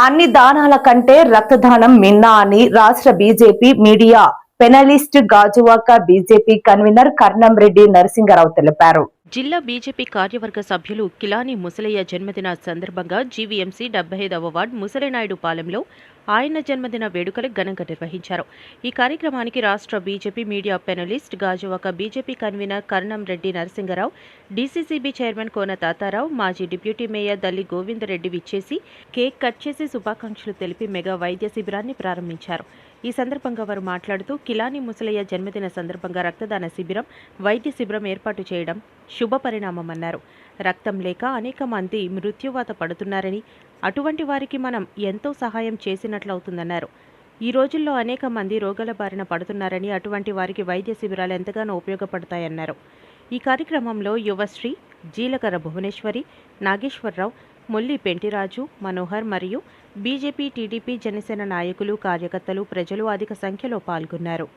అన్ని దానాల కంటే రక్తదానం మిన్నా అని రాష్ట్ర BJP media panelist Gajuwaka BJP convener Karnam Reddy Narasingarao తెలిపారు. జిల్లా బీజేపీ కార్యవర్గ సభ్యులు కిలాని ముసలయ్య జన్మదిన సందర్భంగా జీవీఎంసీ 75వ వార్డు ముసలినాయుడు పాలెంలో ఆయన జన్మదిన వేడుకలు ఘనంగా నిర్వహించారు. ఈ కార్యక్రమానికి రాష్ట్ర BJP media panelist Gajuwaka BJP convener Karnam Reddy Narasingarao, DCCB chairman Kona Tatarao, మాజీ డిప్యూటీ మేయర్ దల్లి గోవిందరెడ్డి విచ్చేసి కేక్ కట్ చేసి శుభాకాంక్షలు తెలిపి మెగా వైద్య శిబిరాన్ని ప్రారంభించారు. ఈ సందర్భంగా వారు మాట్లాడుతూ కిలాని ముసలయ్య జన్మదిన సందర్భంగా రక్తదాన శిబిరం, వైద్య శిబిరం ఏర్పాటు చేయడం శుభ పరిణామమన్నారు. రక్తం లేక అనేక మంది మృత్యువాత పడుతున్నారని, అటువంటి వారికి మనం ఎంతో సహాయం చేసినట్లవుతుందన్నారు. ఈ రోజుల్లో అనేక మంది రోగాల బారిన పడుతున్నారని, అటువంటి వారికి వైద్య శిబిరాలు ఎంతగానో ఉపయోగపడతాయన్నారు. ఈ కార్యక్రమంలో యువశ్రీ, జీలకర్ర భువనేశ్వరి, నాగేశ్వరరావు, మొల్లి పెంటిరాజు, మనోహర్ మరియు బీజేపీ, టీడీపీ, జనసేన నాయకులు, కార్యకర్తలు, ప్రజలు అధిక సంఖ్యలో పాల్గొన్నారు.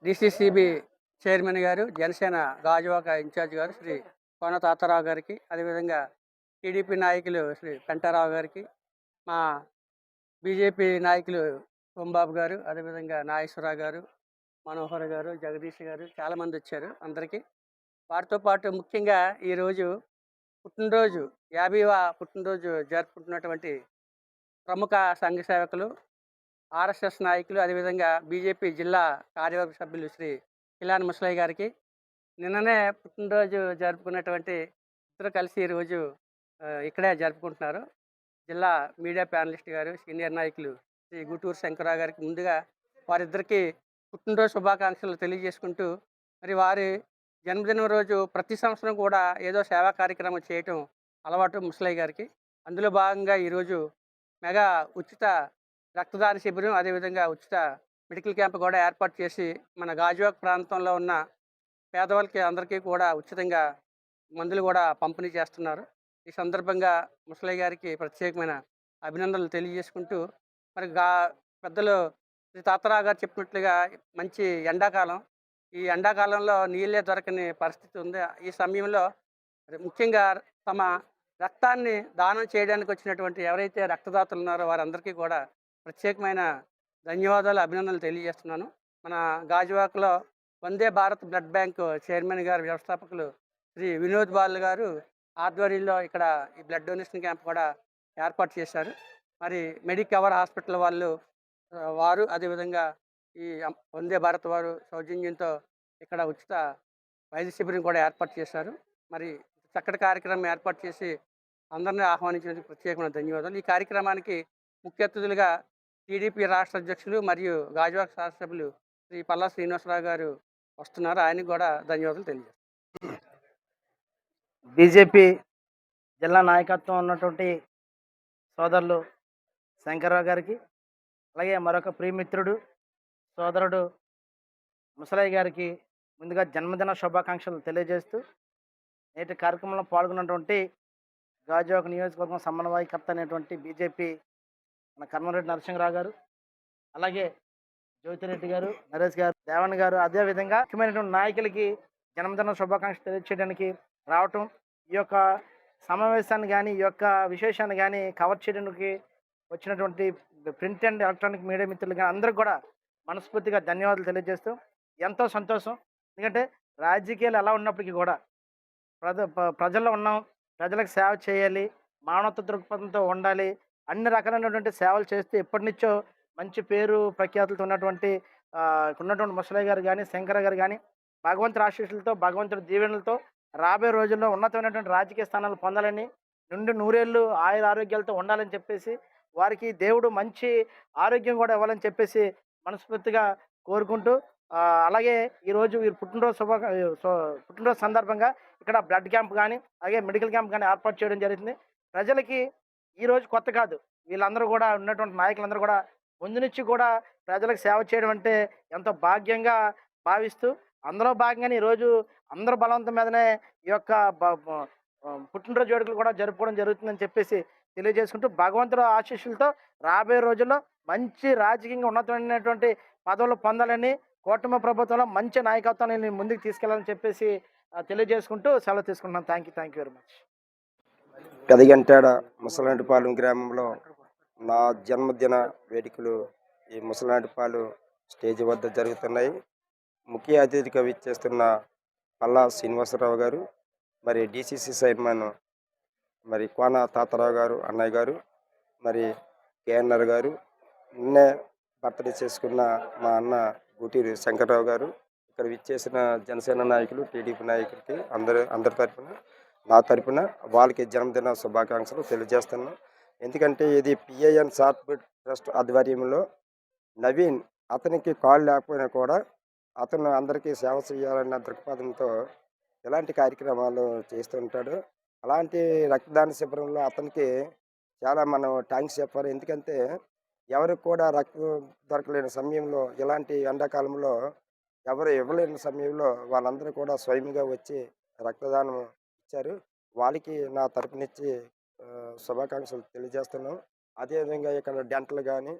డీసీసీబీ చైర్మన్ గారు, జనసేన గాజువాక ఇన్ఛార్జ్ గారు శ్రీ కోన తాతారావు గారికి, అదేవిధంగా టీడీపీ నాయకులు శ్రీ పెంటారావు గారికి, మా బీజేపీ నాయకులు సోంబాబు గారు, అదేవిధంగా నాగేశ్వరరావు గారు, మనోహర్ గారు, జగదీష్ గారు చాలామంది వచ్చారు. అందరికీ వారితో పాటు ముఖ్యంగా ఈరోజు పుట్టినరోజు 50వ పుట్టినరోజు జరుపుకుంటున్నటువంటి ప్రముఖ సంఘ సేవకులు, ఆర్ఎస్ఎస్ నాయకులు, అదేవిధంగా బీజేపీ జిల్లా కార్యవర్గ సభ్యులు శ్రీ కిలాని ముసలయ్య గారికి నిన్ననే పుట్టినరోజు జరుపుకున్నటువంటి ఇద్దరు కలిసి ఈరోజు ఇక్కడే జరుపుకుంటున్నారు. జిల్లా మీడియా ప్యానలిస్ట్ గారు, సీనియర్ నాయకులు శ్రీ గుటూరు శంకరరావు గారికి ముందుగా వారిద్దరికీ పుట్టినరోజు శుభాకాంక్షలు తెలియజేసుకుంటూ, మరి వారి జన్మదినం రోజు ప్రతి సంవత్సరం కూడా ఏదో సేవా కార్యక్రమం చేయటం అలవాటు ముసలయ్య గారికి. అందులో భాగంగా ఈరోజు మెగా ఉచిత రక్తదాన శిబిరం, అదేవిధంగా ఉచిత మెడికల్ క్యాంప్ కూడా ఏర్పాటు చేసి మన గాజువాక ప్రాంతంలో ఉన్న పేదవాళ్ళకి అందరికీ కూడా ఉచితంగా మందులు కూడా పంపిణీ చేస్తున్నారు. ఈ సందర్భంగా ముసలయ్య గారికి ప్రత్యేకమైన అభినందనలు తెలియజేసుకుంటూ, మరి పెద్దలు శ్రీ తాతారావు గారు చెప్పినట్లుగా మంచి ఎండాకాలం, ఈ ఎండాకాలంలో నీళ్ళే దొరకని పరిస్థితి ఉంది. ఈ సమయంలో ముఖ్యంగా తమ రక్తాన్ని దానం చేయడానికి వచ్చినటువంటి ఎవరైతే రక్తదాతలు ఉన్నారో వారందరికీ కూడా ప్రత్యేకమైన ధన్యవాదాలు, అభినందనలు తెలియజేస్తున్నాను. మన గాజువాకలో Vande Bharat blood bank chairman గారు, వ్యవస్థాపకులు శ్రీ వినోద్ బాల్ గారు ఆధ్వర్యంలో ఇక్కడ ఈ బ్లడ్ డొనేషన్ క్యాంప్ కూడా ఏర్పాటు చేశారు. మరి మెడికవర్ హాస్పిటల్ వారు అదేవిధంగా ఈ వందే భారత్ వారు సౌజన్యంతో ఇక్కడ ఉచిత వైద్య శిబిరం కూడా ఏర్పాటు చేశారు. మరి చక్కటి కార్యక్రమం ఏర్పాటు చేసి అందరినీ ఆహ్వానించినందుకు ప్రత్యేకమైన ధన్యవాదాలు. ఈ కార్యక్రమానికి ముఖ్య అతిథులుగా టీడీపీ రాష్ట్ర అధ్యక్షులు మరియు గాజువాక శాసనసభ్యులు శ్రీ పల్లా శ్రీనివాసరావు గారు వస్తున్నారు. ఆయనకు కూడా ధన్యవాదాలు తెలియజేస్తారు. బీజేపీ జిల్లా నాయకత్వం ఉన్నటువంటి సోదరులు శంకర్రావు గారికి, అలాగే మరొక ప్రియమిత్రుడు సోదరుడు ముసలయ్య గారికి ముందుగా జన్మదిన శుభాకాంక్షలు తెలియజేస్తూ, నేటి కార్యక్రమంలో పాల్గొన్నటువంటి గాజువాక నియోజకవర్గం సమన్వయకర్త అనేటువంటి బీజేపీ మన కర్మరెడ్డి నరసింహరావు గారు, అలాగే జ్యోతిరెడ్డి గారు, నరేష్ గారు, దేవన్ గారు, అదేవిధంగా ముఖ్యమైనటువంటి నాయకులకి జన్మదిన శుభాకాంక్షలు తెలియజేయడానికి రావటం, ఈ యొక్క సమావేశాన్ని కానీ ఈ యొక్క విశేషాన్ని కానీ కవర్ చేయడానికి వచ్చినటువంటి ప్రింట్ అండ్ ఎలక్ట్రానిక్ మీడియా మిత్రులు కానీ అందరికి కూడా మనస్ఫూర్తిగా ధన్యవాదాలు తెలియజేస్తూ, ఎంతో సంతోషం. ఎందుకంటే రాజకీయాలు ఎలా ఉన్నప్పటికీ కూడా ప్రజల్లో ఉన్నాం, ప్రజలకు సేవ చేయాలి, మానవత్వ దృక్పథంతో ఉండాలి, అన్ని రకాలైనటువంటి సేవలు చేస్తూ ఎప్పటి నుంచో మంచి పేరు ప్రఖ్యాతులతో ఉన్నటువంటి ముసలయ్య గారు కానీ, శంకర గారు కానీ భగవంతుడి ఆశీస్సులతో, భగవంతుడి దీవెనలతో రాబోయే రోజుల్లో ఉన్నతమైనటువంటి రాజకీయ స్థానాలు పొందాలని, నుండి నూరేళ్ళు ఆయుర ఆరోగ్యాలతో ఉండాలని చెప్పేసి, వారికి దేవుడు మంచి ఆరోగ్యం కూడా ఇవ్వాలని చెప్పేసి మనస్ఫూర్తిగా కోరుకుంటూ, అలాగే ఈరోజు వీరు పుట్టినరోజు సందర్భంగా ఇక్కడ బ్లడ్ క్యాంప్ కానీ అలాగే మెడికల్ క్యాంప్ కానీ ఏర్పాటు చేయడం జరుగుతుంది. ప్రజలకి ఈరోజు కొత్త కాదు, వీళ్ళందరూ కూడా ఉన్నటువంటి నాయకులందరూ కూడా ముందు నుంచి కూడా ప్రజలకు సేవ చేయడం అంటే ఎంతో భాగ్యంగా భావిస్తూ అందులో భాగంగానే ఈరోజు అందరూ బలవంతం మీదనే ఈ యొక్క పుట్టినరోజు వేడుకలు కూడా జరుపుకోవడం జరుగుతుందని చెప్పేసి తెలియజేసుకుంటూ భగవంతుడు ఆశీస్సులతో రాబోయే రోజుల్లో మంచి రాజకీయంగా ఉన్నతమైనటువంటి పదవులు పొందాలని కూటమి ప్రభుత్వంలో మంచి నాయకత్వాన్ని ముందుకు తీసుకెళ్లాలని చెప్పేసి తెలియజేసుకుంటూ సెలవు తీసుకుంటున్నాను. Thank you very much. Pedagantada Musalantipalem గ్రామంలో నా జన్మదిన వేడుకలు ఈ ముసలాంటిపాలెం స్టేజ్ వద్ద జరుగుతున్నాయి. ముఖ్య అతిథిగా విచ్చేస్తున్న పల్లా శ్రీనివాసరావు గారు, మరి డిసిసి చైర్మన్ మరి కోన తాతారావు గారు అన్నయ్య గారు, మరి కేఎన్ఆర్ గారు, నిన్నే బర్త్డే చేసుకున్న మా అన్న గుటూరి శంకర్రావు గారు, ఇక్కడ విచ్చేసిన జనసేన నాయకులు, టీడీపీ నాయకులకి అందరి తరఫున నా తరపున వాళ్ళకి జన్మదిన శుభాకాంక్షలు తెలియజేస్తున్నాను. ఎందుకంటే ఇది పిఐఎన్ సాఫ్ట్వేర్ ట్రస్ట్ ఆధ్వర్యంలో నవీన్ అతనికి కాల్ లేకపోయినా కూడా అతను అందరికీ సేవ చేయాలన్న దృక్పథంతో ఇలాంటి కార్యక్రమాలు చేస్తుంటాడు. అలాంటి రక్తదాన శిబిరంలో అతనికి చాలా మనం థ్యాంక్స్ చెప్పాలి. ఎందుకంటే ఎవరికి కూడా రక్తం దొరకలేని సమయంలో, ఇలాంటి ఎండాకాలంలో ఎవరు ఇవ్వలేని సమయంలో వాళ్ళందరూ కూడా స్వయంగా వచ్చి రక్తదానం ఇచ్చారు. వాళ్ళకి నా తరపునిచ్చి శుభాకాంక్షలు తెలియజేస్తున్నాం. అదేవిధంగా ఇక్కడ డెంటల్ కానీ,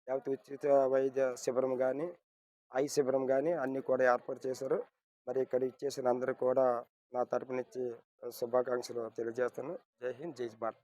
లేకపోతే ఉచిత వైద్య శిబిరం కానీ, ఐ శిబిరం కానీ అన్నీ కూడా ఏర్పాటు చేశారు. మరి ఇక్కడ ఇచ్చేసిన అందరూ కూడా నా తరపునిచ్చి శుభాకాంక్షలు తెలియజేస్తున్నాను. జై హింద్, జై భారత్.